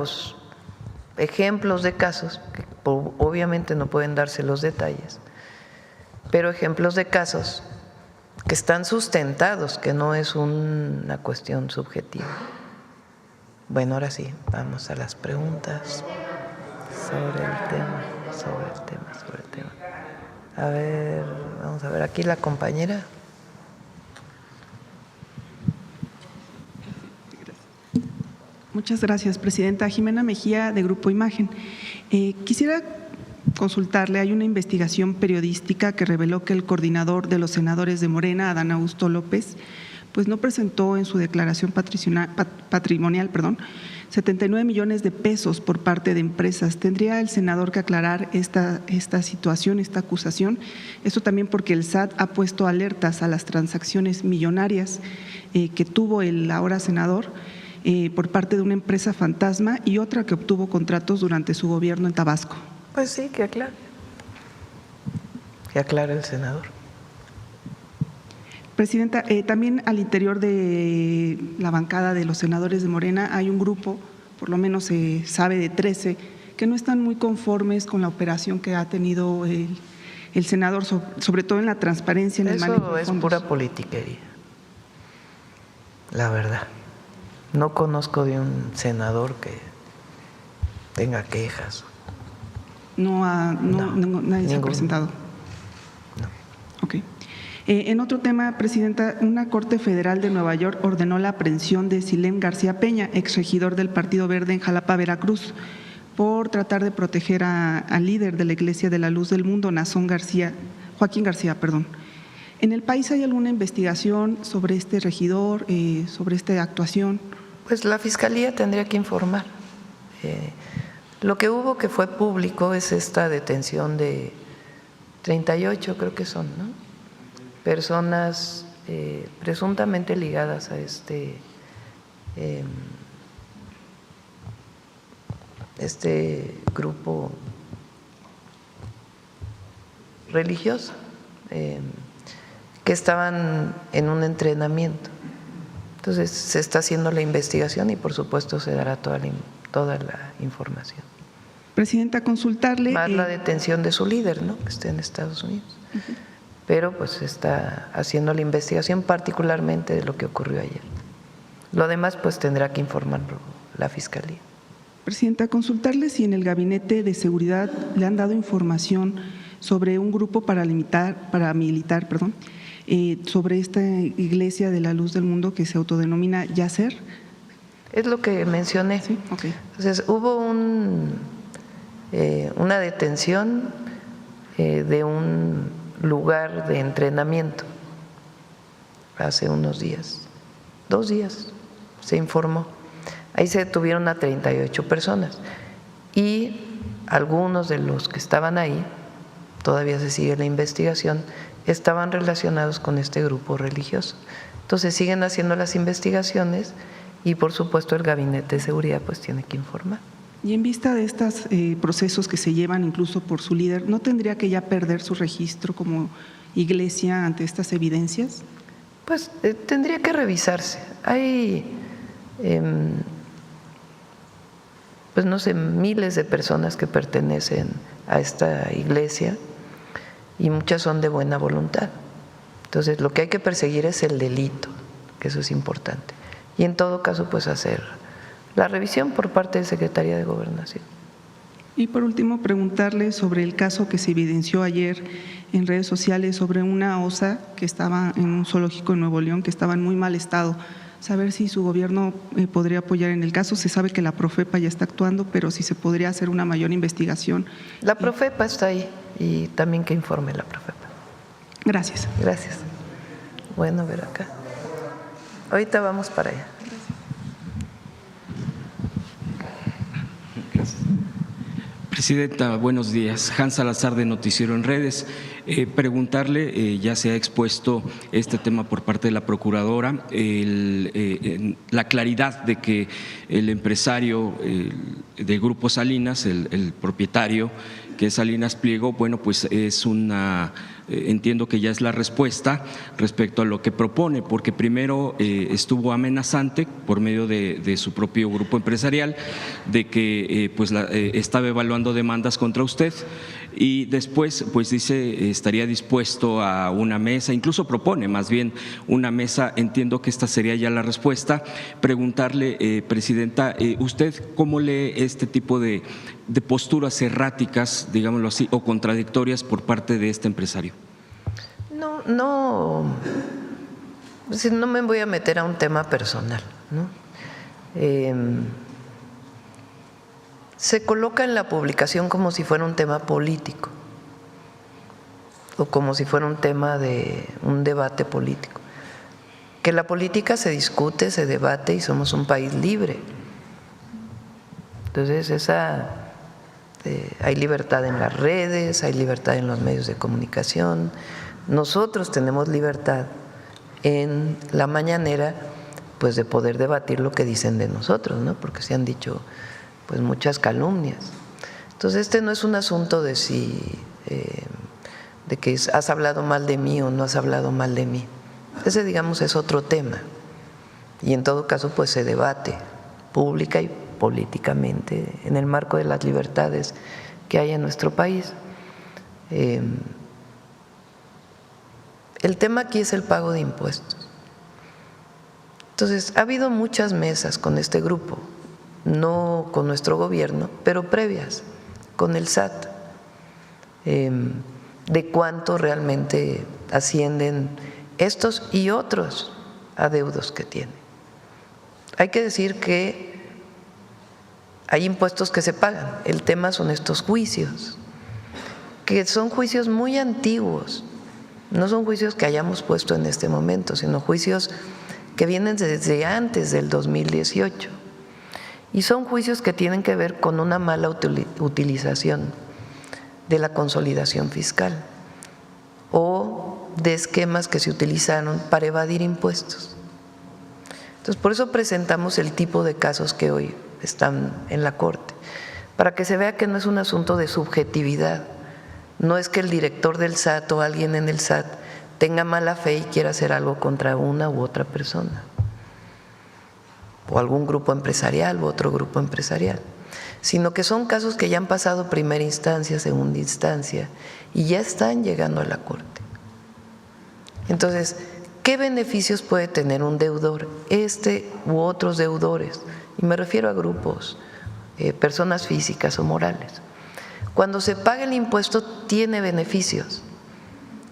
los ejemplos de casos, que obviamente no pueden darse los detalles, pero ejemplos de casos que están sustentados, que no es una cuestión subjetiva. Bueno, ahora sí, vamos a las preguntas sobre el tema. A ver, vamos a ver, aquí la compañera. Muchas gracias, presidenta. Jimena Mejía, de Grupo Imagen. Quisiera consultarle, hay una investigación periodística que reveló que el coordinador de los senadores de Morena, Adán Augusto López, pues no presentó en su declaración patrimonial 79 millones de pesos por parte de empresas. ¿Tendría el senador que aclarar esta situación, esta acusación? Esto también porque el SAT ha puesto alertas a las transacciones millonarias que tuvo el ahora senador por parte de una empresa fantasma y otra que obtuvo contratos durante su gobierno en Tabasco. Pues sí, que aclare. Que aclare el senador. Presidenta, también al interior de la bancada de los senadores de Morena hay un grupo, por lo menos se sabe de 13, que no están muy conformes con la operación que ha tenido el senador, sobre todo en la transparencia en el manejo de fondos. Eso es pura politiquería, la verdad. No conozco de un senador que tenga quejas. Nadie se ha presentado. No. Ok. En otro tema, presidenta, una Corte Federal de Nueva York ordenó la aprehensión de Silén García Peña, exregidor del Partido Verde en Jalapa, Veracruz, por tratar de proteger al líder de la Iglesia de la Luz del Mundo, Joaquín García. ¿En el país hay alguna investigación sobre este regidor, sobre esta actuación? Pues la Fiscalía tendría que informar. Lo que hubo que fue público es esta detención de 38, creo que son, ¿no?, personas presuntamente ligadas a este grupo religioso, que estaban en un entrenamiento. Entonces se está haciendo la investigación y por supuesto se dará toda la información. Presidenta, consultarle… Más la detención de su líder, ¿no?, que está en Estados Unidos. Pero pues se está haciendo la investigación particularmente de lo que ocurrió ayer. Lo demás pues tendrá que informarlo la Fiscalía. Presidenta, consultarle si en el Gabinete de Seguridad le han dado información sobre un grupo paramilitar, sobre esta Iglesia de la Luz del Mundo que se autodenomina Yacer. Es lo que mencioné. Sí, okay. Entonces hubo una detención de un lugar de entrenamiento hace unos días, 2 días, se informó. Ahí se detuvieron a 38 personas y algunos de los que estaban ahí, todavía se sigue la investigación, estaban relacionados con este grupo religioso. Entonces siguen haciendo las investigaciones y por supuesto el Gabinete de Seguridad pues tiene que informar. Y en vista de estos procesos que se llevan incluso por su líder, ¿no tendría que ya perder su registro como iglesia ante estas evidencias? Pues tendría que revisarse. Hay, pues no sé, miles de personas que pertenecen a esta iglesia y muchas son de buena voluntad. Entonces lo que hay que perseguir es el delito, que eso es importante. Y en todo caso pues hacer la revisión por parte de Secretaría de Gobernación. Y por último, preguntarle sobre el caso que se evidenció ayer en redes sociales sobre una osa que estaba en un zoológico en Nuevo León, que estaba en muy mal estado. Saber si su gobierno podría apoyar en el caso. Se sabe que la Profepa ya está actuando, pero si se podría hacer una mayor investigación. La Profepa está ahí y también que informe la Profepa. Gracias. Gracias. Bueno, a ver acá. Ahorita vamos para allá. Presidenta, buenos días. Hans Salazar, de Noticiero en Redes. Preguntarle, ya se ha expuesto este tema por parte de la Procuradora, la claridad de que el empresario del Grupo Salinas, el propietario, que es Salinas Pliego, bueno, pues es una entiendo que ya es la respuesta respecto a lo que propone, porque primero estuvo amenazante por medio de su propio grupo empresarial de que estaba evaluando demandas contra usted, y después pues dice estaría dispuesto a una mesa, incluso propone más bien una mesa. Entiendo que esta sería ya la respuesta. Preguntarle, Presidenta, ¿usted cómo lee este tipo de posturas erráticas, digámoslo así, o contradictorias por parte de este empresario? No me voy a meter a un tema personal, ¿no? Se coloca en la publicación como si fuera un tema político o como si fuera un tema de un debate político. Que la política se discute, se debate y somos un país libre. Entonces hay libertad en las redes, hay libertad en los medios de comunicación. Nosotros tenemos libertad en la mañanera pues de poder debatir lo que dicen de nosotros, ¿no? Porque se han dicho pues muchas calumnias. Entonces este no es un asunto de de que has hablado mal de mí o no has hablado mal de mí. Ese, digamos, es otro tema, y en todo caso pues se debate pública y políticamente en el marco de las libertades que hay en nuestro país. El tema aquí es el pago de impuestos. Entonces ha habido muchas mesas con este grupo, no con nuestro gobierno, pero previas con el SAT, de cuánto realmente ascienden estos y otros adeudos que tienen. Hay que decir que hay impuestos que se pagan. El tema son estos juicios, que son juicios muy antiguos, no son juicios que hayamos puesto en este momento, sino juicios que vienen desde antes del 2018. Y son juicios que tienen que ver con una mala utilización de la consolidación fiscal o de esquemas que se utilizaron para evadir impuestos. Entonces, por eso presentamos el tipo de casos que hoy están en la Corte, para que se vea que no es un asunto de subjetividad, no es que el director del SAT o alguien en el SAT tenga mala fe y quiera hacer algo contra una u otra persona, o algún grupo empresarial u otro grupo empresarial, sino que son casos que ya han pasado primera instancia, segunda instancia y ya están llegando a la Corte. Entonces, ¿qué beneficios puede tener un deudor, este u otros deudores? Y me refiero a grupos, personas físicas o morales. Cuando se paga el impuesto tiene beneficios,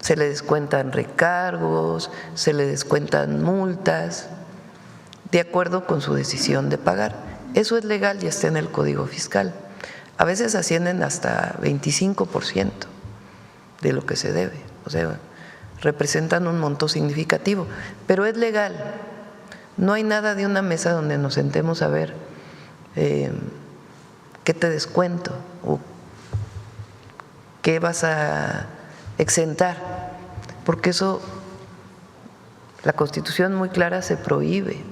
se le descuentan recargos, se le descuentan multas, de acuerdo con su decisión de pagar. Eso es legal y está en el Código Fiscal. A veces ascienden hasta 25% de lo que se debe, o sea, representan un monto significativo, pero es legal. No hay nada de una mesa donde nos sentemos a ver qué te descuento o qué vas a exentar, porque eso, la Constitución muy clara se prohíbe.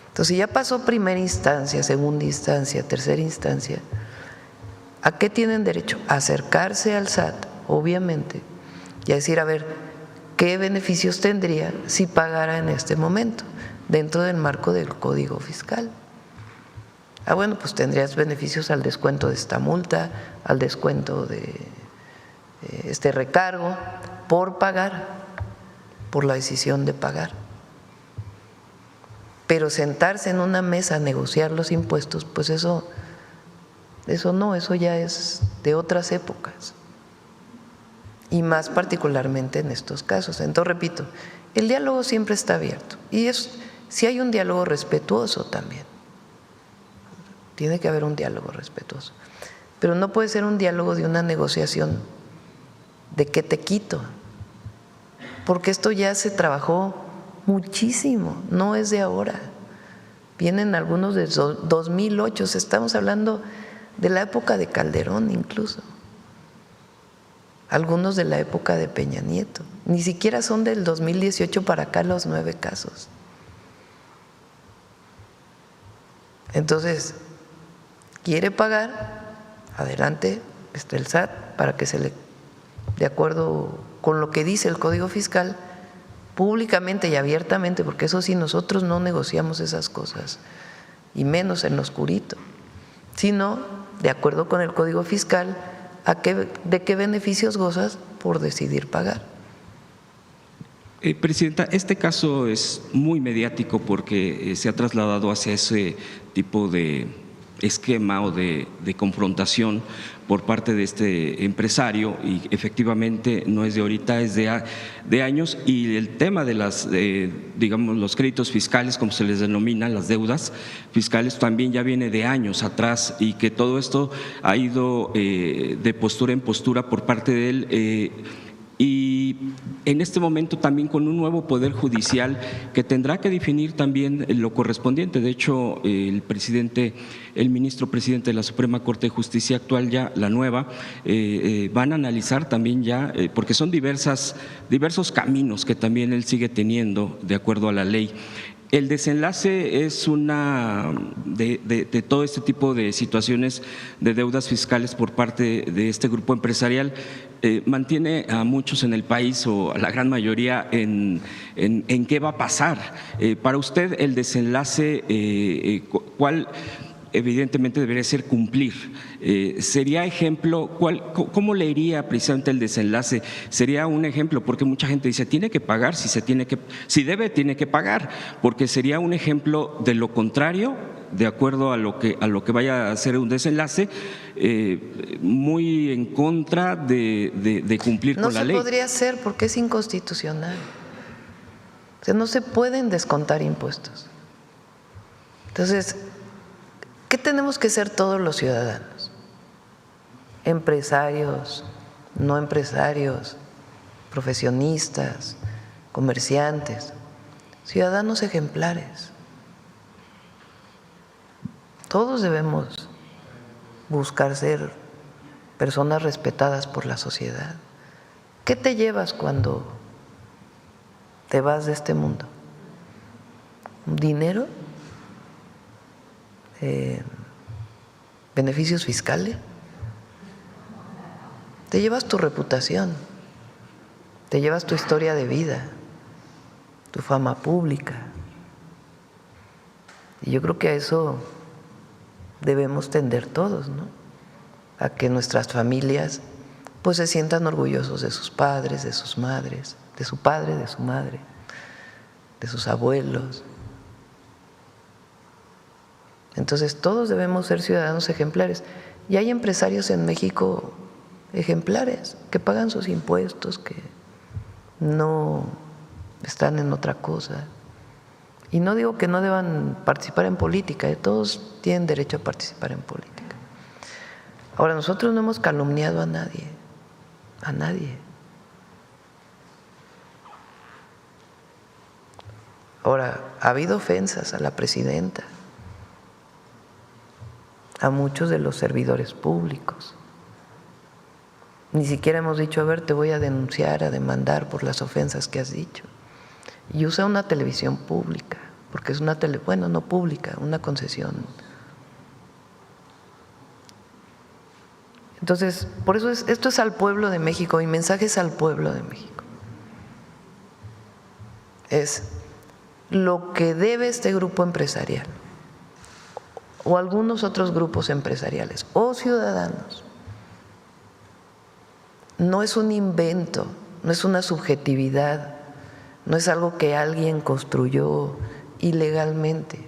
Entonces, si ya pasó primera instancia, segunda instancia, tercera instancia, ¿a qué tienen derecho? A acercarse al SAT, obviamente, y a decir, a ver, ¿qué beneficios tendría si pagara en este momento dentro del marco del Código Fiscal? Bueno, pues tendrías beneficios al descuento de esta multa, al descuento de este recargo por pagar, por la decisión de pagar. Pero sentarse en una mesa a negociar los impuestos, pues eso ya es de otras épocas, y más particularmente en estos casos. Entonces, repito, el diálogo siempre está abierto, y si hay un diálogo respetuoso también, tiene que haber un diálogo respetuoso, pero no puede ser un diálogo de una negociación de que te quito, porque esto ya se trabajó muchísimo, no es de ahora. Vienen algunos de 2008, estamos hablando de la época de Calderón incluso, algunos de la época de Peña Nieto, ni siquiera son del 2018 para acá los 9 casos. Entonces, ¿quiere pagar? Adelante, está el SAT para que se le de acuerdo con lo que dice el Código Fiscal, públicamente y abiertamente, porque eso sí, nosotros no negociamos esas cosas, y menos en lo oscurito, sino de acuerdo con el Código Fiscal, de qué beneficios gozas por decidir pagar. Presidenta, este caso es muy mediático porque se ha trasladado hacia ese tipo de esquema o de confrontación por parte de este empresario, y efectivamente no es de ahorita, es de años, y el tema de las, digamos, los créditos fiscales, como se les denomina, las deudas fiscales, también ya viene de años atrás, y que todo esto ha ido de postura en postura por parte de él. Y en este momento también con un nuevo Poder Judicial que tendrá que definir también lo correspondiente. De hecho, el ministro presidente de la Suprema Corte de Justicia actual, ya la nueva, van a analizar también ya, porque son diversos caminos que también él sigue teniendo de acuerdo a la ley. El desenlace es de todo este tipo de situaciones de deudas fiscales por parte de este grupo empresarial. Mantiene a muchos en el país, o a la gran mayoría, en qué va a pasar. Para usted, el desenlace, ¿cuál? Evidentemente debería ser cumplir. ¿Sería ejemplo? ¿Cómo le iría precisamente el desenlace? ¿Sería un ejemplo? Porque mucha gente dice, tiene que pagar, si debe, tiene que pagar, porque sería un ejemplo de lo contrario, de acuerdo a lo que vaya a ser un desenlace, muy en contra de cumplir con la ley. No se podría hacer porque es inconstitucional. O sea, no se pueden descontar impuestos. Entonces, ¿qué tenemos que ser todos los ciudadanos? Empresarios, no empresarios, profesionistas, comerciantes, ciudadanos ejemplares. Todos debemos buscar ser personas respetadas por la sociedad. ¿Qué te llevas cuando te vas de este mundo? ¿Dinero? ¿Beneficios fiscales? Te llevas tu reputación, te llevas tu historia de vida, tu fama pública. Y yo creo que a eso debemos tender todos, ¿no? A que nuestras familias pues se sientan orgullosos de sus padres, de sus madres, de su padre, de su madre, de sus abuelos. Entonces todos debemos ser ciudadanos ejemplares. Y hay empresarios en México ejemplares que pagan sus impuestos, que no están en otra cosa. Y no digo que no deban participar en política, todos tienen derecho a participar en política. Ahora, nosotros no hemos calumniado a nadie, a nadie. Ahora, ha habido ofensas a la presidenta, a muchos de los servidores públicos. Ni siquiera hemos dicho, a ver, te voy a denunciar, a demandar por las ofensas que has dicho. Y usa una televisión pública, porque es una no pública, una concesión. Entonces, por eso esto es al pueblo de México, mi mensaje es al pueblo de México. Es lo que debe este grupo empresarial, o algunos otros grupos empresariales, o ciudadanos. No es un invento, no es una subjetividad, no es algo que alguien construyó ilegalmente.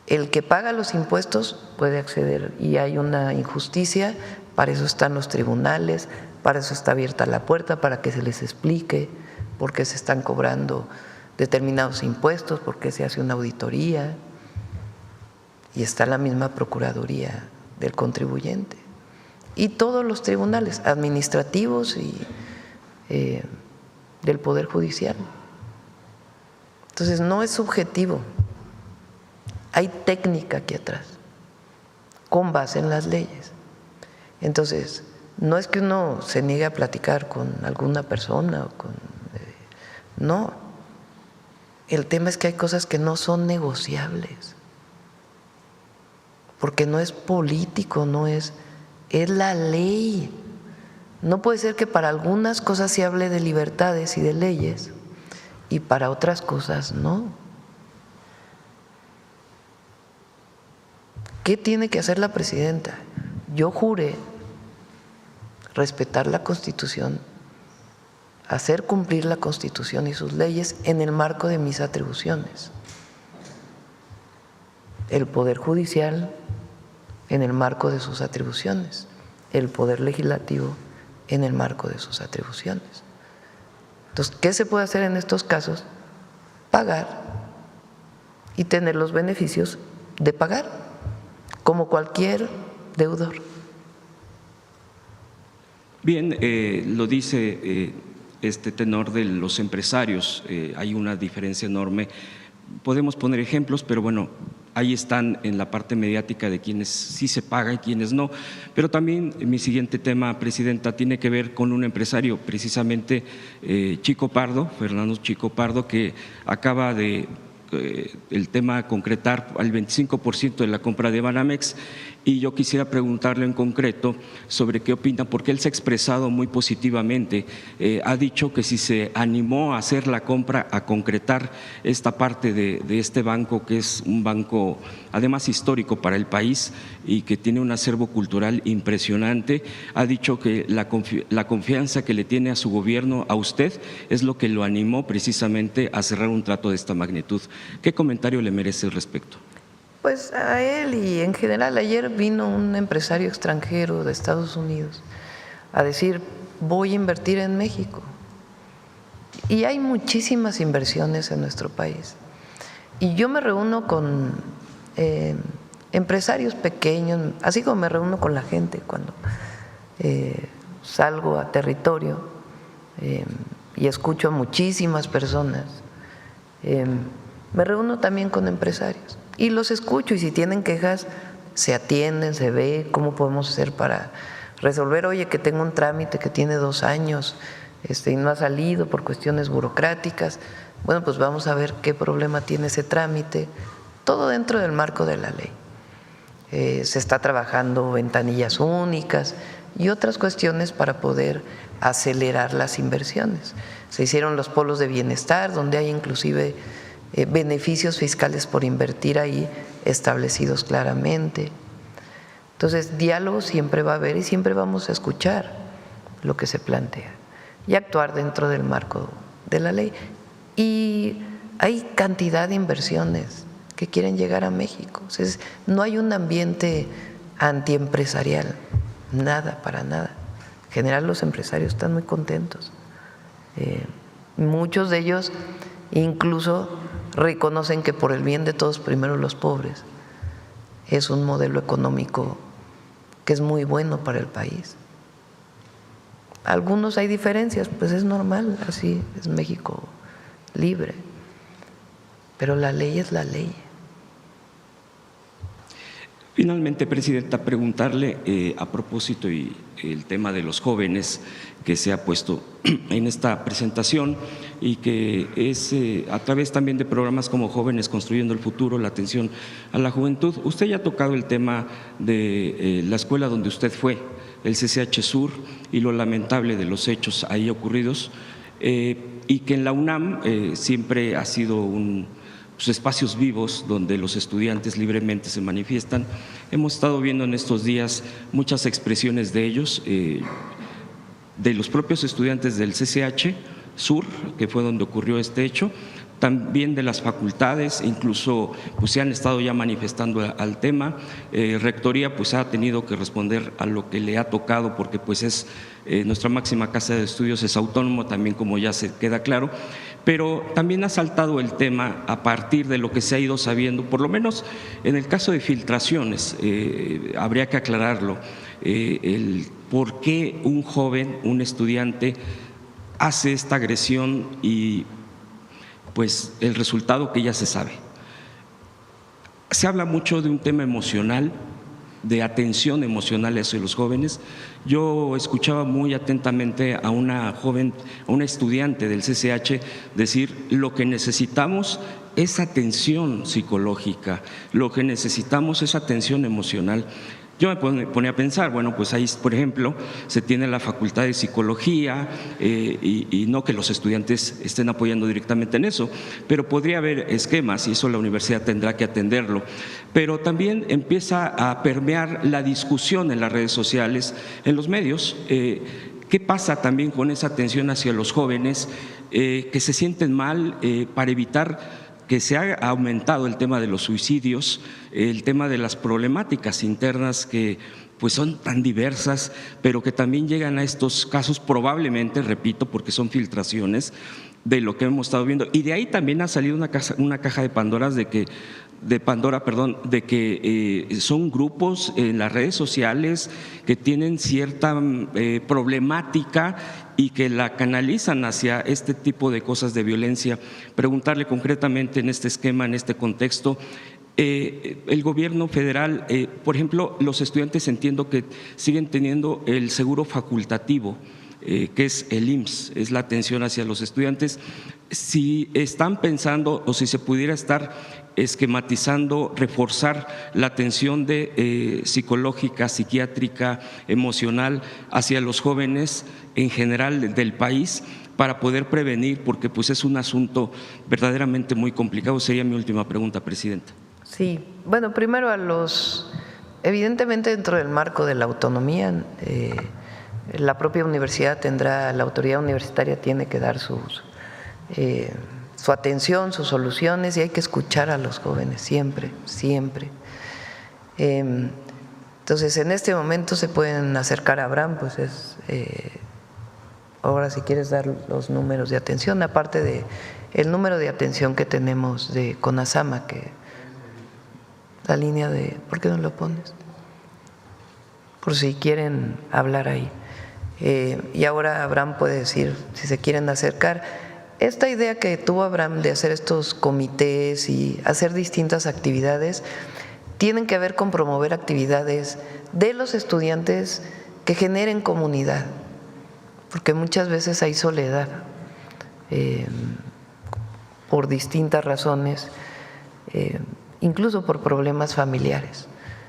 El que paga los impuestos puede acceder, y hay una injusticia, para eso están los tribunales, para eso está abierta la puerta, para que se les explique por qué se están cobrando determinados impuestos, por qué se hace una auditoría, y está la misma Procuraduría del Contribuyente. Y todos los tribunales administrativos y del Poder Judicial. Entonces, no es subjetivo, hay técnica aquí atrás, con base en las leyes. Entonces, no es que uno se niegue a platicar con alguna persona, no. El tema es que hay cosas que no son negociables, porque no es político, es la ley. No puede ser que para algunas cosas se hable de libertades y de leyes y para otras cosas no. ¿Qué tiene que hacer la presidenta? Yo juré respetar la Constitución, hacer cumplir la Constitución y sus leyes en el marco de mis atribuciones. El Poder Judicial en el marco de sus atribuciones, el Poder Legislativo en el marco de sus atribuciones. Entonces, ¿qué se puede hacer en estos casos? Pagar y tener los beneficios de pagar, como cualquier deudor. Bien, lo dice este tenor de los empresarios, hay una diferencia enorme. Podemos poner ejemplos, pero bueno, ahí están en la parte mediática de quienes sí se paga y quienes no. Pero también mi siguiente tema, presidenta, tiene que ver con un empresario, precisamente Chico Pardo, Fernando Chico Pardo, que acaba de el tema concretar al 25% de la compra de Banamex. Y yo quisiera preguntarle en concreto sobre qué opina, porque él se ha expresado muy positivamente. Ha dicho que si se animó a hacer la compra, a concretar esta parte de este banco, que es un banco además histórico para el país y que tiene un acervo cultural impresionante, ha dicho que la confianza que le tiene a su gobierno, a usted, es lo que lo animó precisamente a cerrar un trato de esta magnitud. ¿Qué comentario le merece al respecto? Pues a él y en general, ayer vino un empresario extranjero de Estados Unidos a decir, voy a invertir en México. Y hay muchísimas inversiones en nuestro país. Y yo me reúno con empresarios pequeños, así como me reúno con la gente cuando salgo a territorio y escucho a muchísimas personas. Me reúno también con empresarios y los escucho, y si tienen quejas se atienden, se ve cómo podemos hacer para resolver. Oye, que tengo un trámite que tiene 2 años y no ha salido por cuestiones burocráticas. Bueno, pues vamos a ver qué problema tiene ese trámite, todo dentro del marco de la ley. Se está trabajando ventanillas únicas y otras cuestiones para poder acelerar las inversiones. Se hicieron los polos de bienestar, donde hay inclusive beneficios fiscales por invertir ahí establecidos claramente. Entonces, diálogo siempre va a haber y siempre vamos a escuchar lo que se plantea y actuar dentro del marco de la ley. Y hay cantidad de inversiones que quieren llegar a México. O sea, no hay un ambiente antiempresarial, nada, para nada. En general, los empresarios están muy contentos. Muchos de ellos incluso reconocen que por el bien de todos, primero los pobres, es un modelo económico que es muy bueno para el país. Algunos hay diferencias, pues es normal, así es México libre, pero la ley es la ley. Finalmente, presidenta, preguntarle a propósito y el tema de los jóvenes que se ha puesto en esta presentación y que es a través también de programas como Jóvenes Construyendo el Futuro, la atención a la juventud. Usted ya ha tocado el tema de la escuela donde usted fue, el CCH Sur, y lo lamentable de los hechos ahí ocurridos, y que en la UNAM siempre ha sido espacios vivos donde los estudiantes libremente se manifiestan. Hemos estado viendo en estos días muchas expresiones de ellos, de los propios estudiantes del CCH Sur, que fue donde ocurrió este hecho, también de las facultades, incluso pues se han estado ya manifestando al tema. Rectoría pues ha tenido que responder a lo que le ha tocado, porque pues es nuestra máxima casa de estudios, es autónomo también, como ya se queda claro. Pero también ha saltado el tema a partir de lo que se ha ido sabiendo, por lo menos en el caso de filtraciones, habría que aclararlo, el por qué un joven, un estudiante, hace esta agresión y pues el resultado que ya se sabe. Se habla mucho de un tema emocional, de atención emocional hacia los jóvenes. Yo escuchaba muy atentamente a una joven, a una estudiante del CCH decir: lo que necesitamos es atención psicológica, lo que necesitamos es atención emocional. Yo me ponía a pensar, bueno, pues ahí, por ejemplo, se tiene la Facultad de Psicología y no que los estudiantes estén apoyando directamente en eso, pero podría haber esquemas y eso la universidad tendrá que atenderlo. Pero también empieza a permear la discusión en las redes sociales, en los medios. ¿Qué pasa también con esa atención hacia los jóvenes que se sienten mal para evitar que se ha aumentado el tema de los suicidios, el tema de las problemáticas internas que pues son tan diversas, pero que también llegan a estos casos probablemente, repito, porque son filtraciones de lo que hemos estado viendo? Y de ahí también ha salido una caja de Pandora de que son grupos en las redes sociales que tienen cierta problemática y que la canalizan hacia este tipo de cosas de violencia. Preguntarle concretamente en este esquema, en este contexto, el gobierno federal, por ejemplo, los estudiantes entiendo que siguen teniendo el seguro facultativo, que es el IMSS, es la atención hacia los estudiantes. Si están pensando o si se pudiera estar esquematizando, reforzar la atención psicológica, psiquiátrica, emocional hacia los jóvenes en general del país para poder prevenir, porque pues es un asunto verdaderamente muy complicado. Sería mi última pregunta, presidenta. Sí, bueno, primero evidentemente dentro del marco de la autonomía, la propia universidad tendrá, la autoridad universitaria tiene que dar su atención, sus soluciones, y hay que escuchar a los jóvenes siempre, siempre. Entonces, en este momento se pueden acercar a Abraham, pues ahora si quieres dar los números de atención, aparte de el número de atención que tenemos de CONASAMA, que la línea de, ¿por qué no lo pones? Por si quieren hablar ahí. Y ahora Abraham puede decir si se quieren acercar. Esta idea que tuvo Abraham de hacer estos comités y hacer distintas actividades tienen que ver con promover actividades de los estudiantes que generen comunidad, porque muchas veces hay soledad por distintas razones, incluso por problemas familiares.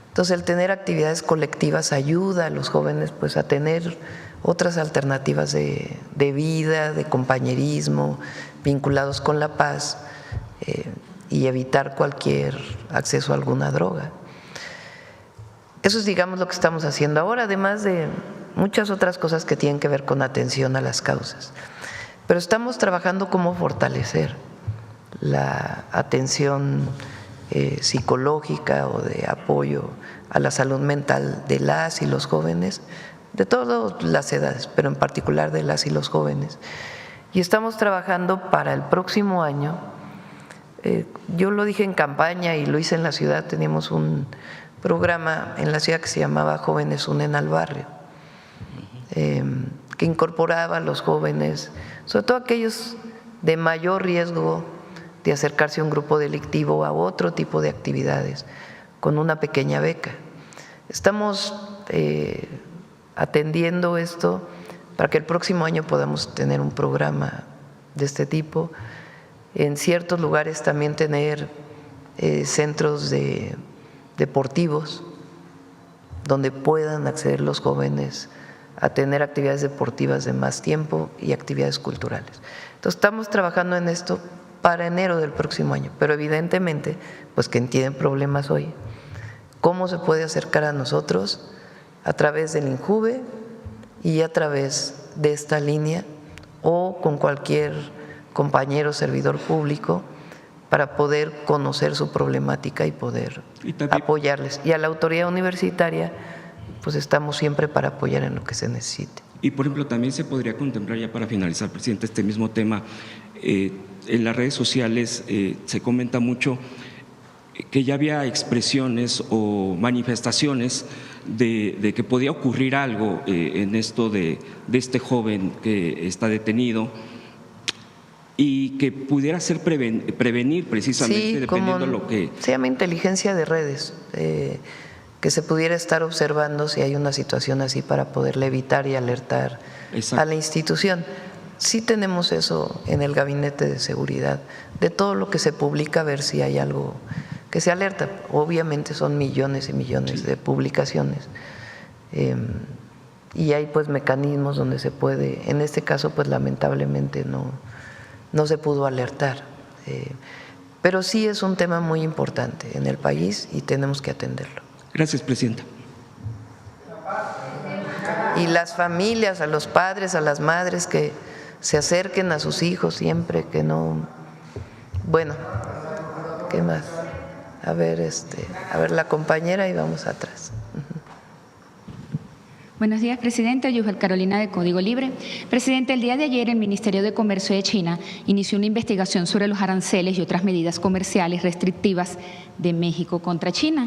Entonces, el tener actividades colectivas ayuda a los jóvenes pues a tener otras alternativas de vida, de compañerismo, vinculados con la paz y evitar cualquier acceso a alguna droga. Eso es, digamos, lo que estamos haciendo ahora, además de muchas otras cosas que tienen que ver con atención a las causas. Pero estamos trabajando cómo fortalecer la atención psicológica o de apoyo a la salud mental de las y los jóvenes, de todas las edades, pero en particular de las y los jóvenes. Y estamos trabajando para el próximo año, yo lo dije en campaña y lo hice en la ciudad, teníamos un programa en la ciudad que se llamaba Jóvenes Unen al Barrio, que incorporaba a los jóvenes, sobre todo aquellos de mayor riesgo de acercarse a un grupo delictivo o a otro tipo de actividades, con una pequeña beca. Estamos atendiendo esto para que el próximo año podamos tener un programa de este tipo. En ciertos lugares también tener centros deportivos donde puedan acceder los jóvenes a tener actividades deportivas de más tiempo y actividades culturales. Entonces, estamos trabajando en esto para enero del próximo año, pero evidentemente, pues quien tiene problemas hoy, ¿cómo se puede acercar a nosotros? A través del INJUVE y a través de esta línea o con cualquier compañero servidor público para poder conocer su problemática y poder apoyarles. Y a la autoridad universitaria, pues estamos siempre para apoyar en lo que se necesite. Y, por ejemplo, también se podría contemplar, ya para finalizar, presidente, este mismo tema, en las redes sociales se comenta mucho que ya había expresiones o manifestaciones de que podía ocurrir algo en esto de este joven que está detenido y que pudiera ser prevenir precisamente, sí, dependiendo lo que… Se llama inteligencia de redes, que se pudiera estar observando si hay una situación así para poderle evitar y alertar a la institución. sí tenemos eso en el gabinete de seguridad, de todo lo que se publica, a ver si hay algo que se alerta. Obviamente son millones y millones de publicaciones. Y hay pues mecanismos donde se puede, en este caso pues lamentablemente no se pudo alertar, pero sí es un tema muy importante en el país y tenemos que atenderlo. Gracias, presidenta. Y las familias, a los padres, a las madres que se acerquen a sus hijos siempre, que no… Bueno, ¿qué más? A ver la compañera y vamos atrás. Buenos días, Presidenta. Yujel Carolina, de Código Libre. Presidente, el día de ayer el Ministerio de Comercio de China inició una investigación sobre los aranceles y otras medidas comerciales restrictivas de México contra China.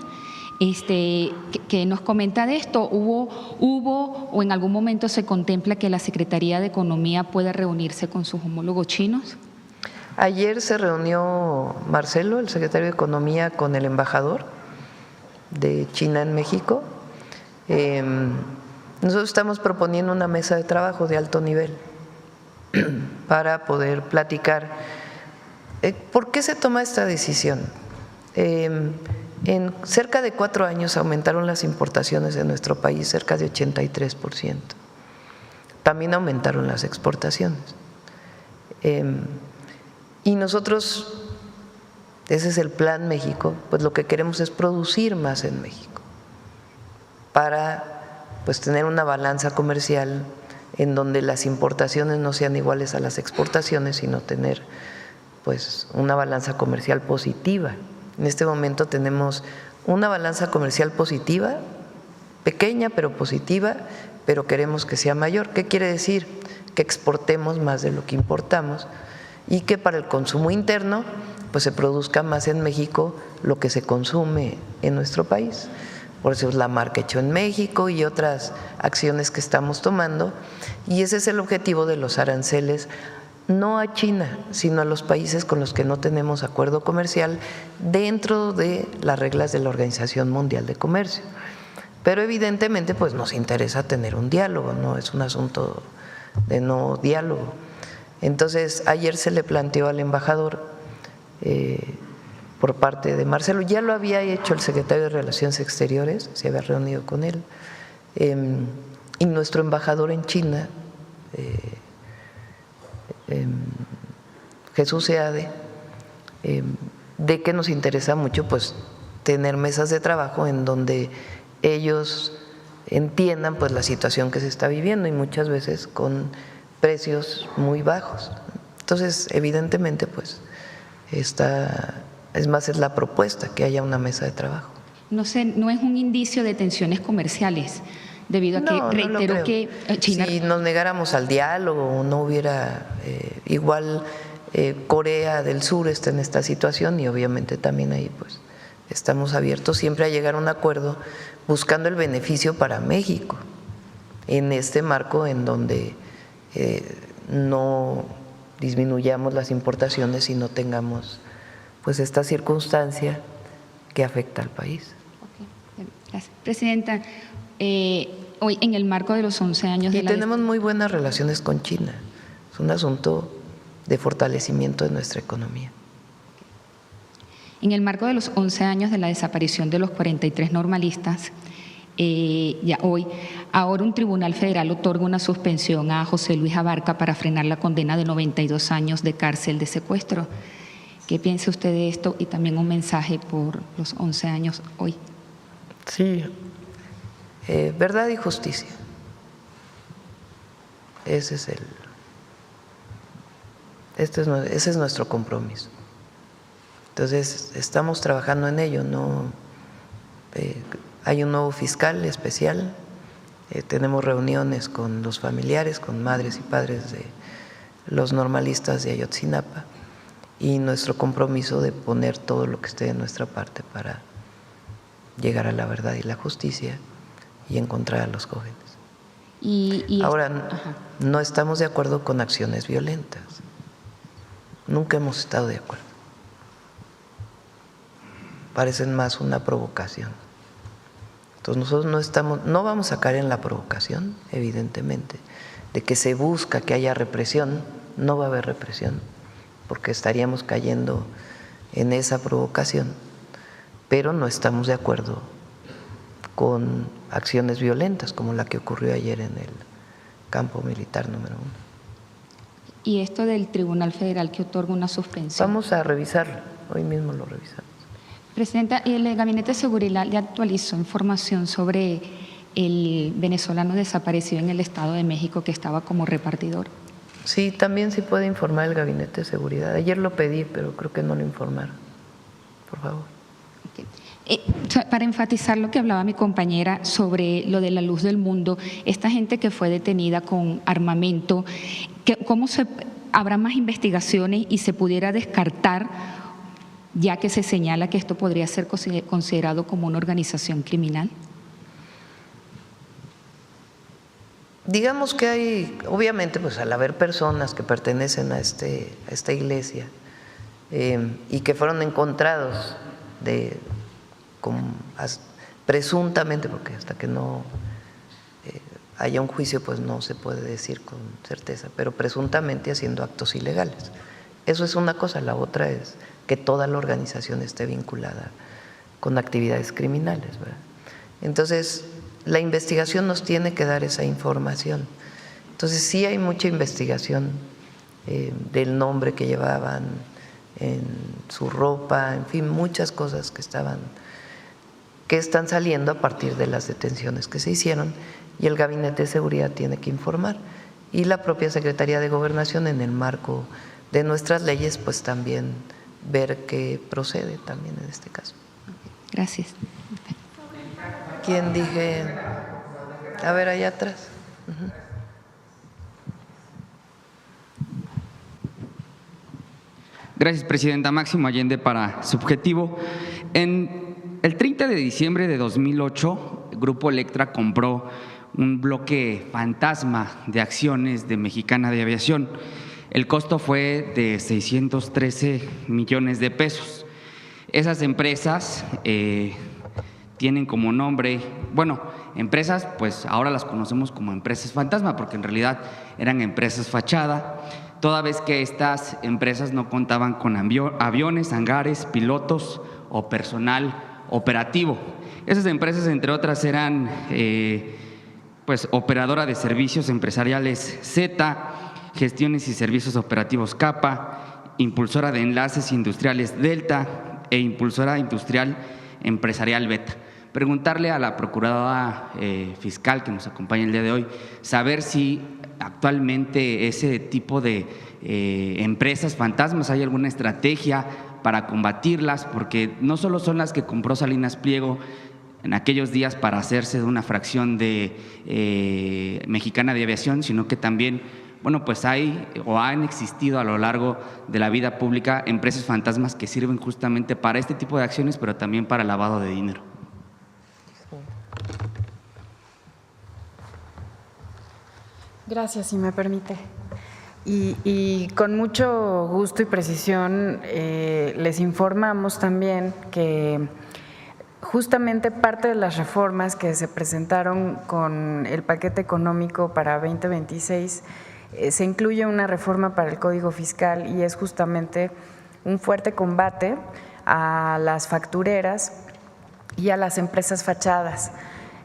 ¿Qué nos comenta de esto? ¿Hubo o en algún momento se contempla que la Secretaría de Economía pueda reunirse con sus homólogos chinos? Ayer se reunió Marcelo, el secretario de Economía, con el embajador de China en México. Nosotros estamos proponiendo una mesa de trabajo de alto nivel para poder platicar. ¿Por qué se toma esta decisión? En cerca de 4 años aumentaron las importaciones en nuestro país cerca de 83%. También aumentaron las exportaciones. Y nosotros, ese es el Plan México, pues lo que queremos es producir más en México para pues tener una balanza comercial en donde las importaciones no sean iguales a las exportaciones, sino tener pues una balanza comercial positiva. En este momento tenemos una balanza comercial positiva, pequeña pero positiva, pero queremos que sea mayor. ¿Qué quiere decir? Que exportemos más de lo que importamos y que para el consumo interno pues se produzca más en México lo que se consume en nuestro país. Por eso es la marca Hecho en México y otras acciones que estamos tomando, y ese es el objetivo de los aranceles, no a China, sino a los países con los que no tenemos acuerdo comercial dentro de las reglas de la Organización Mundial de Comercio. Pero evidentemente pues nos interesa tener un diálogo, no es un asunto de no diálogo. Entonces ayer se le planteó al embajador por parte de Marcelo, ya lo había hecho el secretario de Relaciones Exteriores, se había reunido con él, y nuestro embajador en China, Jesús Seade, de que nos interesa mucho pues tener mesas de trabajo en donde ellos entiendan pues la situación que se está viviendo y muchas veces con precios muy bajos. Entonces, evidentemente pues es más, es la propuesta que haya una mesa de trabajo. No sé, no es un indicio de tensiones comerciales, debido a que reitero que China… Si nos negáramos al diálogo o no hubiera, igual Corea del Sur está en esta situación y obviamente también ahí pues estamos abiertos siempre a llegar a un acuerdo buscando el beneficio para México en este marco en donde no disminuyamos las importaciones y no tengamos pues esta circunstancia que afecta al país. Okay, gracias. Presidenta, hoy en el marco de los 11 años de la… tenemos muy buenas relaciones con China, es un asunto de fortalecimiento de nuestra economía. En el marco de los 11 años de la desaparición de los 43 normalistas, ahora un tribunal federal otorga una suspensión a José Luis Abarca para frenar la condena de 92 años de cárcel de secuestro. ¿Qué piensa usted de esto? Y también un mensaje por los 11 años hoy. Sí, verdad y justicia. Ese es nuestro compromiso. Entonces, estamos trabajando en ello. Hay un nuevo fiscal especial, tenemos reuniones con los familiares, con madres y padres de los normalistas de Ayotzinapa, y nuestro compromiso de poner todo lo que esté de nuestra parte para llegar a la verdad y la justicia y encontrar a los jóvenes. Ahora, no estamos de acuerdo con acciones violentas, nunca hemos estado de acuerdo, parecen más una provocación. Entonces nosotros no vamos a caer en la provocación, evidentemente, de que se busca que haya represión, no va a haber represión, porque estaríamos cayendo en esa provocación, pero no estamos de acuerdo con acciones violentas como la que ocurrió ayer en el campo militar número 1. Y esto del Tribunal Federal que otorga una suspensión. Vamos a revisarlo, hoy mismo lo revisamos. Presidenta, el Gabinete de Seguridad le actualizó información sobre el venezolano desaparecido en el Estado de México que estaba como repartidor. Sí, también sí puede informar el Gabinete de Seguridad. Ayer lo pedí, pero creo que no lo informaron. Por favor. Para enfatizar lo que hablaba mi compañera sobre lo de la luz del mundo, esta gente que fue detenida con armamento, ¿cómo habrá más investigaciones y se pudiera descartar, ya que se señala que esto podría ser considerado como una organización criminal? Digamos que hay, obviamente, pues al haber personas que pertenecen a esta iglesia y que fueron encontrados presuntamente, porque hasta que no haya un juicio pues no se puede decir con certeza, pero presuntamente haciendo actos ilegales. Eso es una cosa, la otra es que toda la organización esté vinculada con actividades criminales, ¿verdad? Entonces, la investigación nos tiene que dar esa información. Entonces, sí hay mucha investigación del nombre que llevaban, en su ropa, en fin, muchas cosas que están saliendo a partir de las detenciones que se hicieron, y el Gabinete de Seguridad tiene que informar. Y la propia Secretaría de Gobernación, en el marco de nuestras leyes, pues también ver qué procede también en este caso. Gracias. ¿Quién dije? A ver, allá atrás. Gracias, Presidenta. Máximo Allende para Subjetivo. En el 30 de diciembre de 2008, el Grupo Electra compró un bloque fantasma de acciones de Mexicana de Aviación. El costo fue de 613 millones de pesos. Esas empresas tienen como nombre, bueno, empresas, pues ahora las conocemos como empresas fantasma, porque en realidad eran empresas fachada, toda vez que estas empresas no contaban con aviones, hangares, pilotos o personal operativo. Esas empresas, entre otras, eran pues operadora de servicios empresariales Z, gestiones y servicios operativos Capa, impulsora de enlaces industriales Delta e impulsora industrial empresarial Beta. Preguntarle a la Procuradora Fiscal que nos acompaña el día de hoy, saber si actualmente ese tipo de empresas fantasmas, ¿hay alguna estrategia para combatirlas? Porque no solo son las que compró Salinas Pliego en aquellos días para hacerse de una fracción de Mexicana de Aviación, sino que también, bueno, pues hay o han existido a lo largo de la vida pública empresas fantasmas que sirven justamente para este tipo de acciones, pero también para lavado de dinero. Gracias, si me permite. Y con mucho gusto y precisión les informamos también que justamente parte de las reformas que se presentaron con el paquete económico para 2026 se incluye una reforma para el Código Fiscal y es justamente un fuerte combate a las factureras y a las empresas fachadas.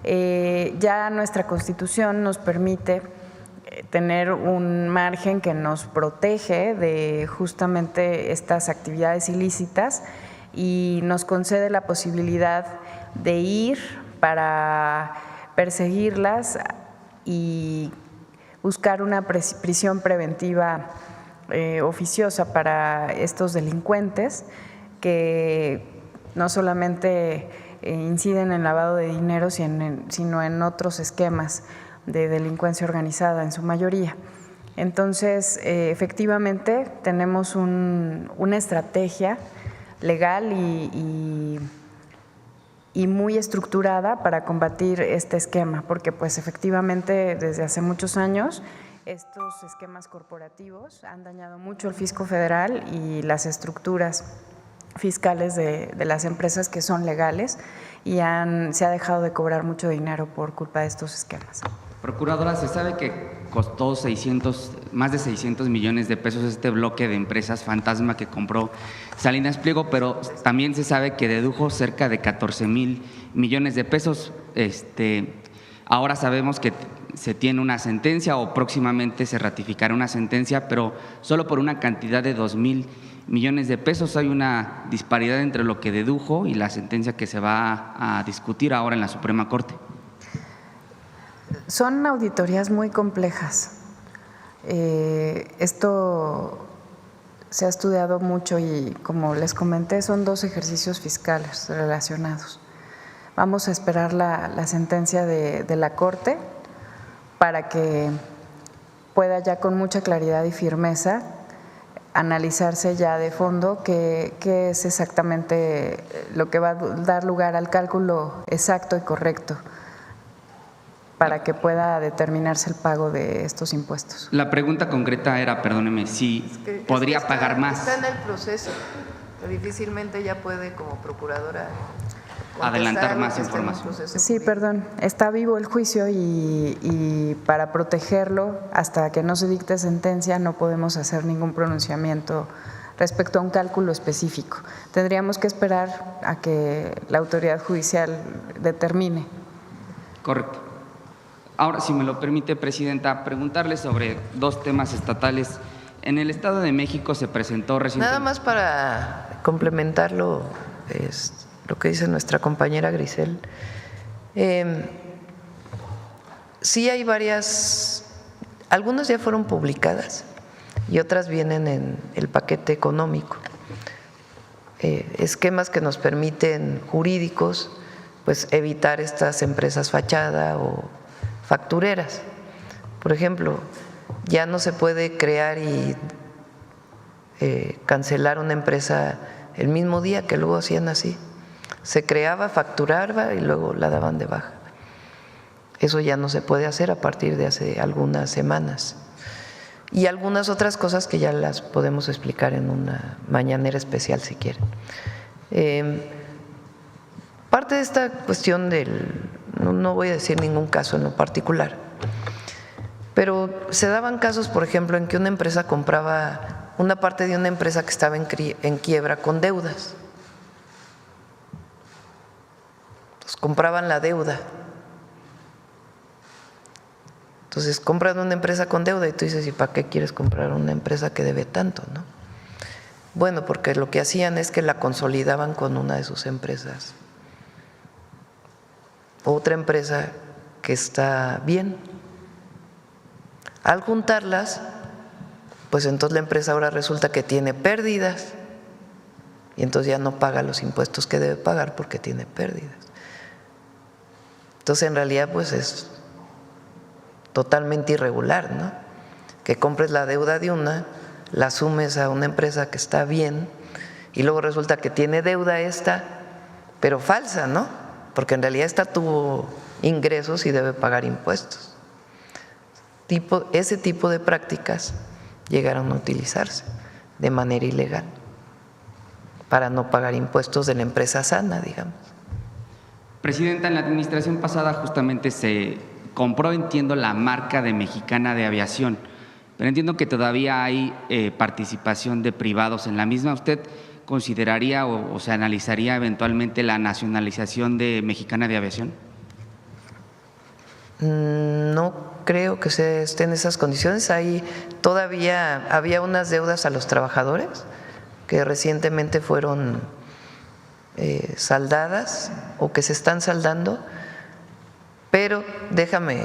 Ya nuestra Constitución nos permite tener un margen que nos protege de justamente estas actividades ilícitas y nos concede la posibilidad de ir para perseguirlas y buscar una prisión preventiva oficiosa para estos delincuentes que no solamente inciden en lavado de dinero, sino en otros esquemas de delincuencia organizada en su mayoría. Entonces, efectivamente, tenemos una estrategia legal y muy estructurada para combatir este esquema, porque pues efectivamente desde hace muchos años estos esquemas corporativos han dañado mucho el fisco federal y las estructuras fiscales de las empresas que son legales y se ha dejado de cobrar mucho dinero por culpa de estos esquemas. Procuradora, se sabe que costó más de 600 millones de pesos este bloque de empresas fantasma que compró Salinas Pliego, pero también se sabe que dedujo cerca de 14,000 millones de pesos. Ahora sabemos que se tiene una sentencia o próximamente se ratificará una sentencia, pero solo por una cantidad de 2,000 millones de pesos. Hay una disparidad entre lo que dedujo y la sentencia que se va a discutir ahora en la Suprema Corte. Son auditorías muy complejas. Esto se ha estudiado mucho y, como les comenté, son 2 ejercicios fiscales relacionados. Vamos a esperar la sentencia de la Corte para que pueda ya con mucha claridad y firmeza analizarse ya de fondo qué es exactamente lo que va a dar lugar al cálculo exacto y correcto para que pueda determinarse el pago de estos impuestos. La pregunta concreta era, perdóneme, si podría pagar más. Está en el proceso, difícilmente ya puede como procuradora adelantar más información. Sí, perdón, está vivo el juicio y para protegerlo, hasta que no se dicte sentencia, no podemos hacer ningún pronunciamiento respecto a un cálculo específico. Tendríamos que esperar a que la autoridad judicial determine. Correcto. Ahora, si me lo permite, Presidenta, preguntarle sobre 2 temas estatales. En el Estado de México se presentó recientemente… Nada más para complementarlo, lo que dice nuestra compañera Grisel. Sí hay varias, algunas ya fueron publicadas y otras vienen en el paquete económico. Esquemas que nos permiten jurídicos pues evitar estas empresas fachada o factureras. Por ejemplo, ya no se puede crear y cancelar una empresa el mismo día, que luego hacían así. Se creaba, facturaba y luego la daban de baja. Eso ya no se puede hacer a partir de hace algunas semanas. Y algunas otras cosas que ya las podemos explicar en una mañanera especial si quieren. Parte de esta cuestión no voy a decir ningún caso en lo particular, pero se daban casos, por ejemplo, en que una empresa compraba una parte de una empresa que estaba en quiebra con deudas. Entonces compraban la deuda. Entonces compran una empresa con deuda y tú dices, ¿y para qué quieres comprar una empresa que debe tanto, no? Bueno, porque lo que hacían es que la consolidaban con una de sus empresas. Otra empresa que está bien. Al juntarlas, pues entonces la empresa ahora resulta que tiene pérdidas y entonces ya no paga los impuestos que debe pagar porque tiene pérdidas. Entonces en realidad pues es totalmente irregular, ¿no? Que compres la deuda de una, la sumes a una empresa que está bien y luego resulta que tiene deuda esta, pero falsa, ¿no? Porque en realidad esta tuvo ingresos y debe pagar impuestos. Ese tipo de prácticas llegaron a utilizarse de manera ilegal para no pagar impuestos de la empresa sana, digamos. Presidenta, en la administración pasada justamente se compró, entiendo, la marca de Mexicana de Aviación, pero entiendo que todavía hay participación de privados en la misma. ¿Usted consideraría o se analizaría eventualmente la nacionalización de Mexicana de Aviación? No creo que se esté en esas condiciones. Ahí todavía había unas deudas a los trabajadores que recientemente fueron saldadas o que se están saldando, pero déjame,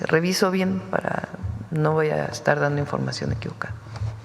reviso bien para no voy a estar dando información equivocada.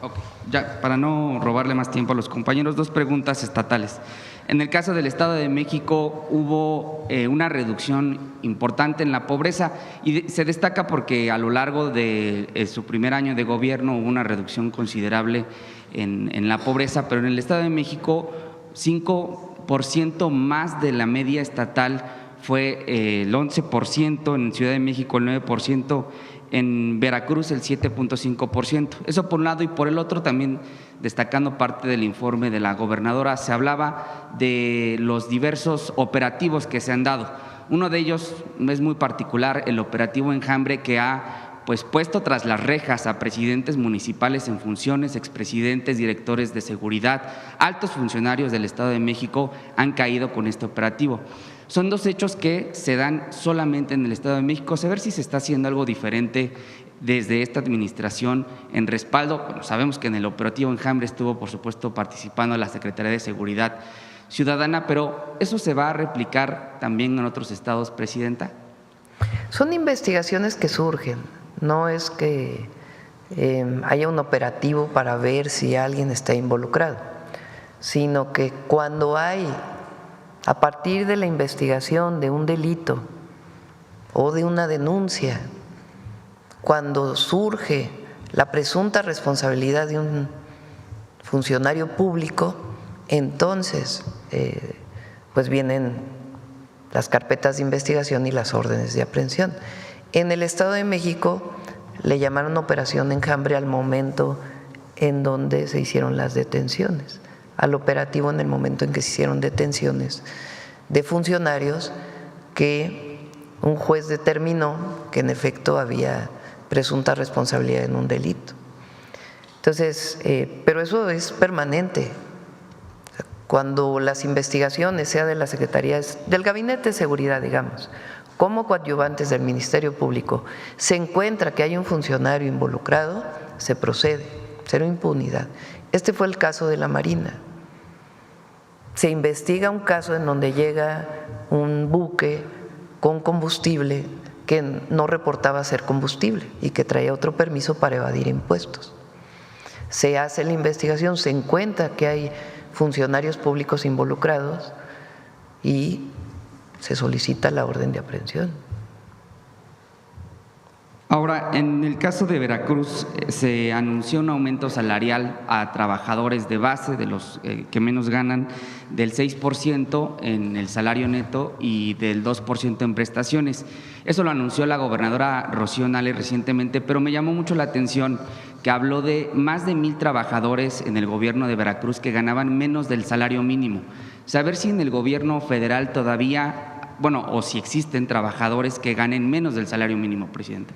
Ok, ya, para no robarle más tiempo a los compañeros, 2 preguntas estatales. En el caso del Estado de México hubo una reducción importante en la pobreza y se destaca porque a lo largo de su primer año de gobierno hubo una reducción considerable en la pobreza, pero en el Estado de México 5% más de la media estatal fue el 11%, en Ciudad de México el 9%, en Veracruz el 7.5%. Eso por un lado, y por el otro también, destacando parte del informe de la gobernadora, se hablaba de los diversos operativos que se han dado. Uno de ellos es muy particular, el operativo Enjambre, que ha pues puesto tras las rejas a presidentes municipales en funciones, expresidentes, directores de seguridad, altos funcionarios del Estado de México han caído con este operativo. Son dos hechos que se dan solamente en el Estado de México. Saber si se está haciendo algo diferente desde esta administración en respaldo. Bueno, sabemos que en el operativo Enjambre estuvo, por supuesto, participando la Secretaría de Seguridad Ciudadana, pero ¿eso se va a replicar también en otros estados, Presidenta? Son investigaciones que surgen, no es que haya un operativo para ver si alguien está involucrado, sino que cuando hay, a partir de la investigación de un delito o de una denuncia, cuando surge la presunta responsabilidad de un funcionario público, entonces pues vienen las carpetas de investigación y las órdenes de aprehensión. En el Estado de México le llamaron Operación Enjambre al momento en donde se hicieron las detenciones, al operativo en el momento en que se hicieron detenciones de funcionarios que un juez determinó que en efecto había presunta responsabilidad en un delito. Entonces, pero eso es permanente. Cuando las investigaciones, sea de la Secretaría, del Gabinete de Seguridad, digamos, como coadyuvantes del Ministerio Público, se encuentra que hay un funcionario involucrado, se procede, cero impunidad. Este fue el caso de la Marina. Se investiga un caso en donde llega un buque con combustible que no reportaba ser combustible y que traía otro permiso para evadir impuestos. Se hace la investigación, se encuentra que hay funcionarios públicos involucrados y se solicita la orden de aprehensión. Ahora, en el caso de Veracruz, se anunció un aumento salarial a trabajadores de base, de los que menos ganan, del 6% en el salario neto y del 2% en prestaciones. Eso lo anunció la gobernadora Rocío Nale recientemente, pero me llamó mucho la atención que habló de más de 1,000 trabajadores en el gobierno de Veracruz que ganaban menos del salario mínimo. Saber si en el gobierno federal todavía, bueno, o si existen trabajadores que ganen menos del salario mínimo, presidente.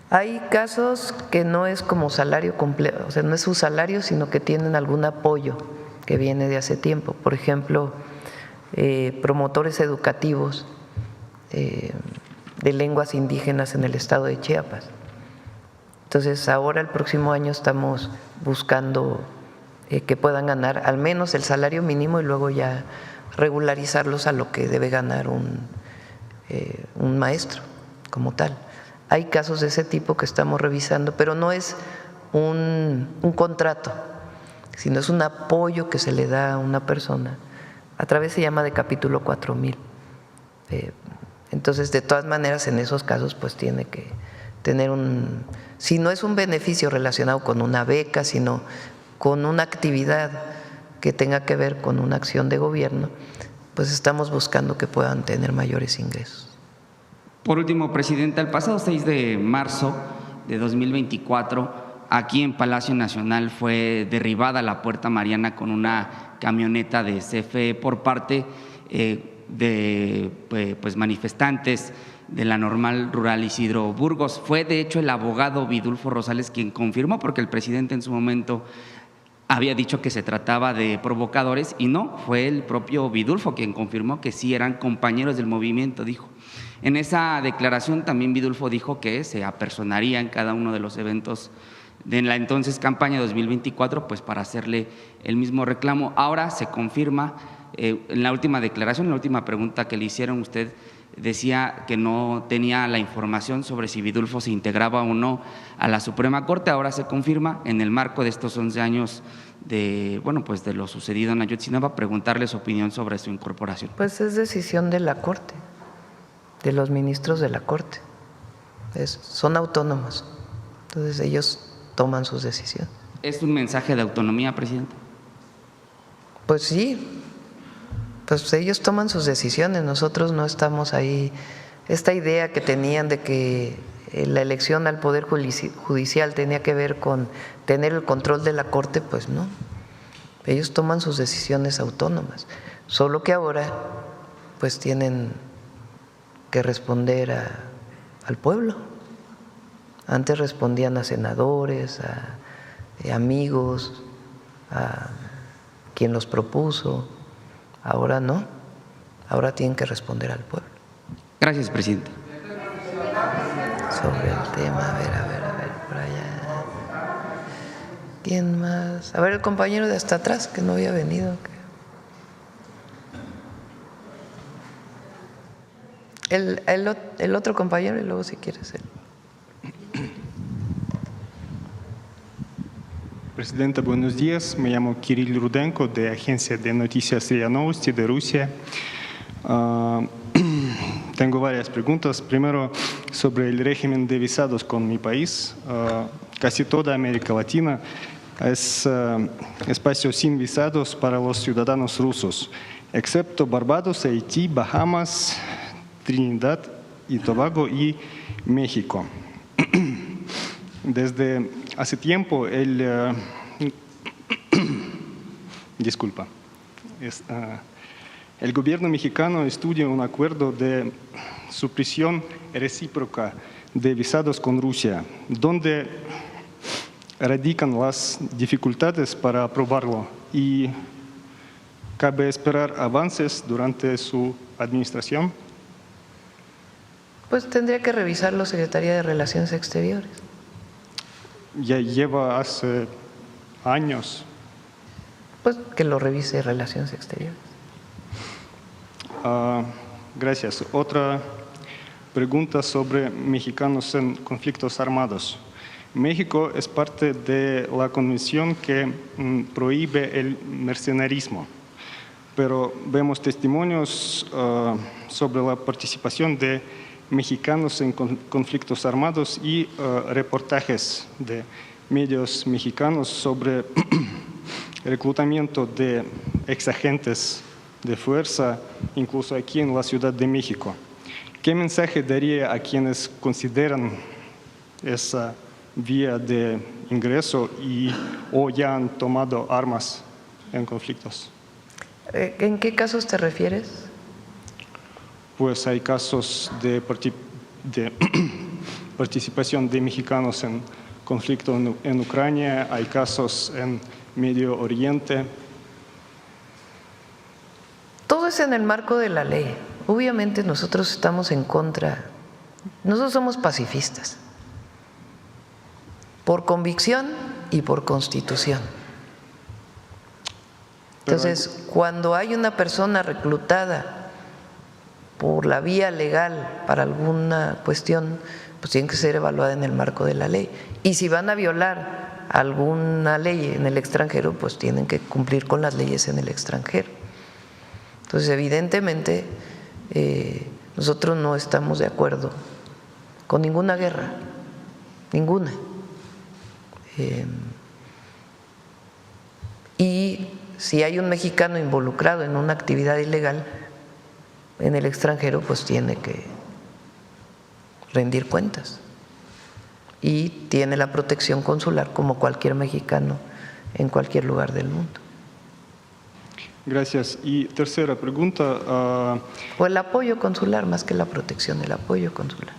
Hay casos que no es como salario completo, o sea, no es su salario, sino que tienen algún apoyo que viene de hace tiempo. Por ejemplo, promotores educativos de lenguas indígenas en el estado de Chiapas. Entonces, ahora el próximo año estamos buscando que puedan ganar al menos el salario mínimo y luego ya regularizarlos a lo que debe ganar un maestro como tal. Hay casos de ese tipo que estamos revisando, pero no es un contrato, sino es un apoyo que se le da a una persona. A través se llama de capítulo 4000. Entonces, de todas maneras, en esos casos, pues tiene que tener si no es un beneficio relacionado con una beca, sino con una actividad que tenga que ver con una acción de gobierno, pues estamos buscando que puedan tener mayores ingresos. Por último, Presidenta, el pasado 6 de marzo de 2024, aquí en Palacio Nacional fue derribada la Puerta Mariana con una camioneta de CFE por parte de manifestantes de la Normal Rural Isidro Burgos. Fue de hecho el abogado Vidulfo Rosales quien confirmó, porque el presidente en su momento había dicho que se trataba de provocadores y no, fue el propio Vidulfo quien confirmó que sí eran compañeros del movimiento, dijo. En esa declaración también Vidulfo dijo que se apersonaría en cada uno de los eventos de la entonces campaña 2024, pues para hacerle el mismo reclamo. Ahora se confirma, en la última declaración, en la última pregunta que le hicieron, usted decía que no tenía la información sobre si Vidulfo se integraba o no a la Suprema Corte. Ahora se confirma en el marco de estos 11 años de lo sucedido en Ayotzinapa, preguntarle su opinión sobre su incorporación. Pues es decisión de la Corte, de los ministros de la Corte. Son autónomos, entonces ellos toman sus decisiones. ¿Es un mensaje de autonomía, presidente? Pues sí. Pues ellos toman sus decisiones, nosotros no estamos ahí. Esta idea que tenían de que la elección al Poder Judicial tenía que ver con tener el control de la Corte, pues no. Ellos toman sus decisiones autónomas, solo que ahora pues tienen que responder al pueblo. Antes respondían a senadores, a amigos, a quien los propuso. Ahora no, ahora tienen que responder al pueblo. Gracias, presidente. Sobre el tema, a ver, por allá. ¿Quién más? A ver, el compañero de hasta atrás que no había venido. El otro compañero y luego si quieres él. Presidenta, buenos días. Me llamo Kirill Rudenko de Agencia de Noticias RIA Novosti de Rusia. Tengo varias preguntas. Primero, sobre el régimen de visados con mi país. Casi toda América Latina es espacio sin visados para los ciudadanos rusos, excepto Barbados, Haití, Bahamas, Trinidad y Tobago y México. Desde hace tiempo el gobierno mexicano estudia un acuerdo de supresión recíproca de visados con Rusia, donde radican las dificultades para aprobarlo y cabe esperar avances durante su administración. Pues tendría que revisarlo Secretaría de Relaciones Exteriores. Ya lleva hace años. Pues que lo revise Relaciones Exteriores. Gracias. Otra pregunta sobre mexicanos en conflictos armados. México es parte de la convención que prohíbe el mercenarismo, pero vemos testimonios sobre la participación de mexicanos en conflictos armados y reportajes de medios mexicanos sobre reclutamiento de exagentes de fuerza, incluso aquí en la Ciudad de México. ¿Qué mensaje daría a quienes consideran esa vía de ingreso o ya han tomado armas en conflictos? ¿En qué casos te refieres? Pues hay casos de participación de mexicanos en conflicto en Ucrania, hay casos en Medio Oriente. Todo es en el marco de la ley. Obviamente nosotros estamos en contra, nosotros somos pacifistas, por convicción y por constitución. Entonces, cuando hay una persona reclutada por la vía legal para alguna cuestión, pues tiene que ser evaluada en el marco de la ley. Y si van a violar alguna ley en el extranjero, pues tienen que cumplir con las leyes en el extranjero. Entonces, evidentemente, nosotros no estamos de acuerdo con ninguna guerra, ninguna. Y si hay un mexicano involucrado en una actividad ilegal en el extranjero, pues tiene que rendir cuentas y tiene la protección consular como cualquier mexicano en cualquier lugar del mundo. Gracias. Y tercera pregunta. O el apoyo consular, más que la protección, el apoyo consular.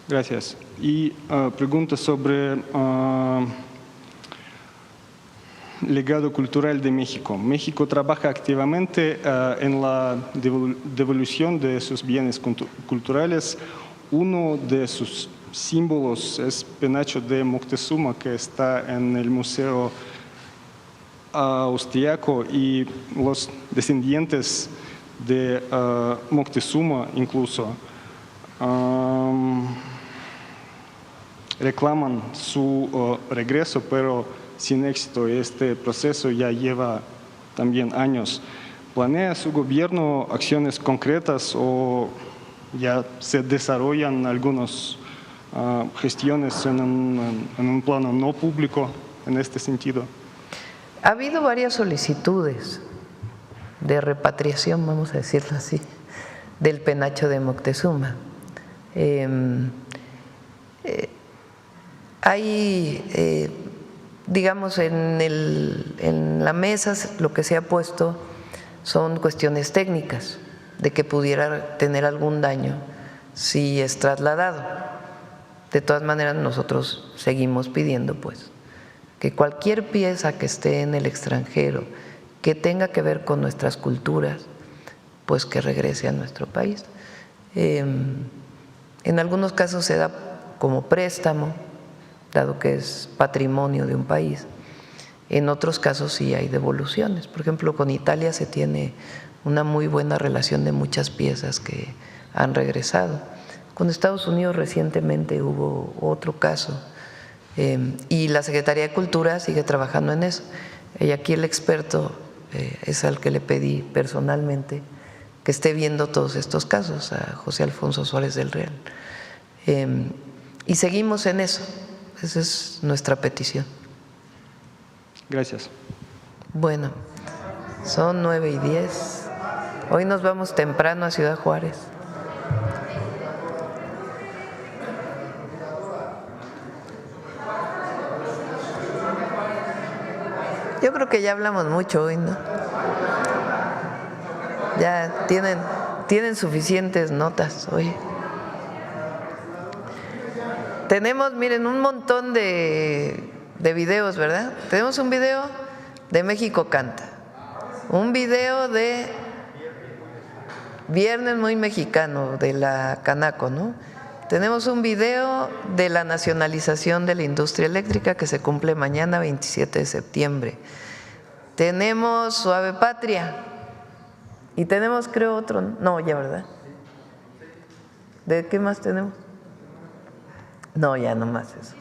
Gracias. Y pregunta sobre legado cultural de México. México trabaja activamente en la devolución de sus bienes culturales. Uno de sus símbolos es penacho de Moctezuma, que está en el Museo Austriaco, y los descendientes de Moctezuma incluso reclaman su regreso, pero sin éxito. Este proceso ya lleva también años. ¿Planea su gobierno acciones concretas o ya se desarrollan algunas gestiones en un plano no público en este sentido? Ha habido varias solicitudes de repatriación, vamos a decirlo así, del penacho de Moctezuma. Hay, digamos, en la mesa lo que se ha puesto son cuestiones técnicas de que pudiera tener algún daño sí es trasladado. De todas maneras, nosotros seguimos pidiendo pues que cualquier pieza que esté en el extranjero que tenga que ver con nuestras culturas, pues que regrese a nuestro país. En algunos casos se da como préstamo, dado que es patrimonio de un país. En otros casos sí hay devoluciones. Por ejemplo, con Italia se tiene una muy buena relación de muchas piezas que han regresado. Con Estados Unidos recientemente hubo otro caso y la Secretaría de Cultura sigue trabajando en eso. Y aquí el experto es al que le pedí personalmente que esté viendo todos estos casos, a José Alfonso Suárez del Real. Y seguimos en eso, esa es nuestra petición. Gracias. Bueno, son 9:10. Hoy nos vamos temprano a Ciudad Juárez. Yo creo que ya hablamos mucho hoy, ¿no? Ya tienen suficientes notas hoy. Tenemos, miren, un montón de videos, ¿verdad? Tenemos un video de México Canta, un video de Viernes Muy Mexicano de la Canaco, ¿no? Tenemos un video de la nacionalización de la industria eléctrica que se cumple mañana, 27 de septiembre. Tenemos Suave Patria y tenemos, creo, otro, no, ya, ¿verdad? ¿De qué más tenemos? No, ya no más eso,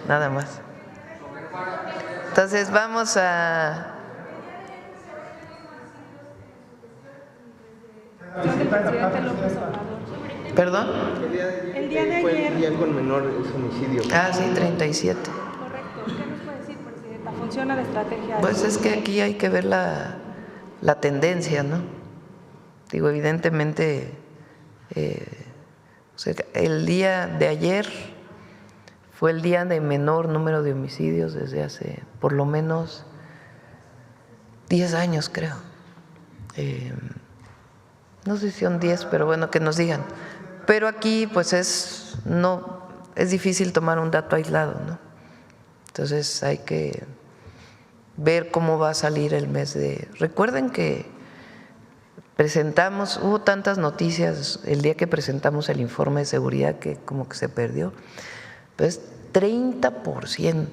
nada más. Entonces vamos a… ¿Perdón? El día de ayer fue el día con menores homicidios. Ah, sí, 37. Correcto. ¿Qué nos puede decir, Presidenta? ¿Funciona la estrategia? Pues es que aquí hay que ver la tendencia, ¿no? Digo, evidentemente, o sea, el día de ayer fue el día de menor número de homicidios desde hace por lo menos 10 años, creo. No sé si son 10, pero bueno, que nos digan. Pero aquí pues es difícil tomar un dato aislado, ¿no? Entonces hay que ver cómo va a salir el mes de… Recuerden que hubo tantas noticias el día que presentamos el informe de seguridad que como que se perdió. Entonces, 30%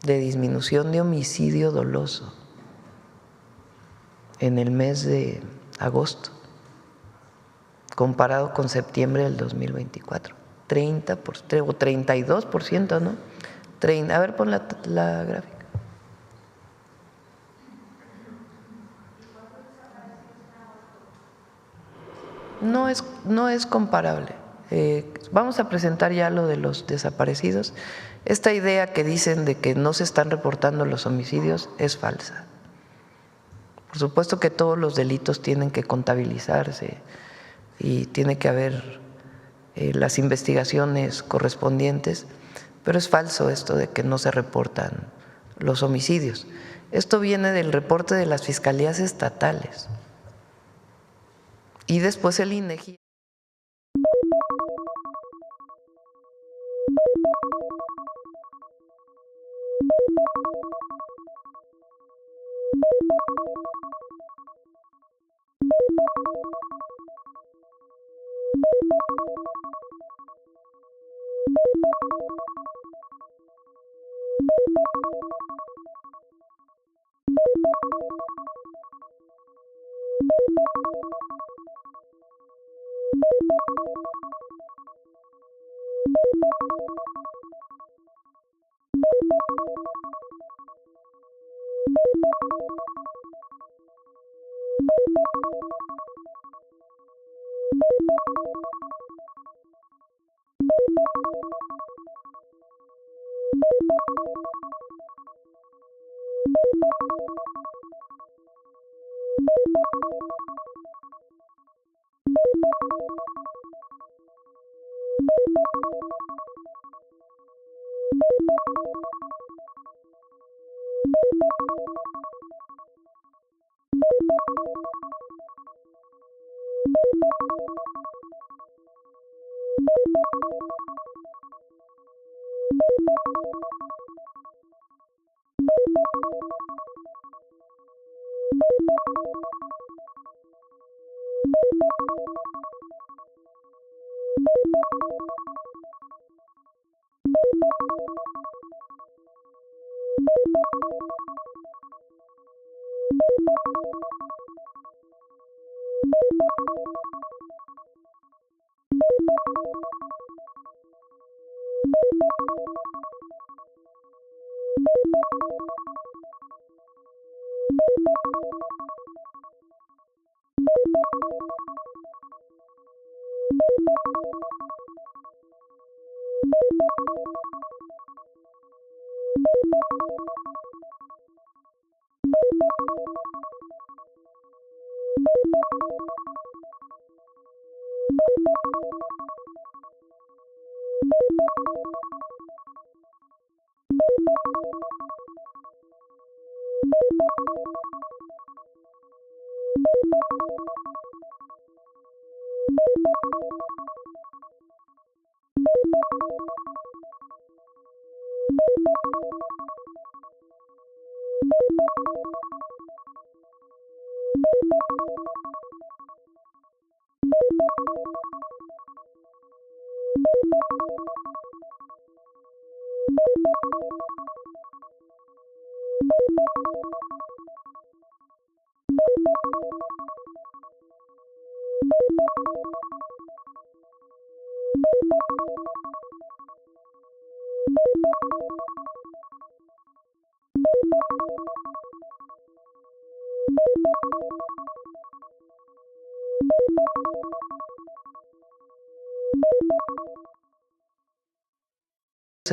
de disminución de homicidio doloso en el mes de agosto, comparado con septiembre del 2024. 30% o 32%, ¿no? A ver, pon la gráfica. No es comparable. Vamos a presentar ya lo de los desaparecidos. Esta idea que dicen de que no se están reportando los homicidios es falsa. Por supuesto que todos los delitos tienen que contabilizarse y tiene que haber las investigaciones correspondientes, pero es falso esto de que no se reportan los homicidios. Esto viene del reporte de las fiscalías estatales y después el INEGI.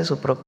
Su propio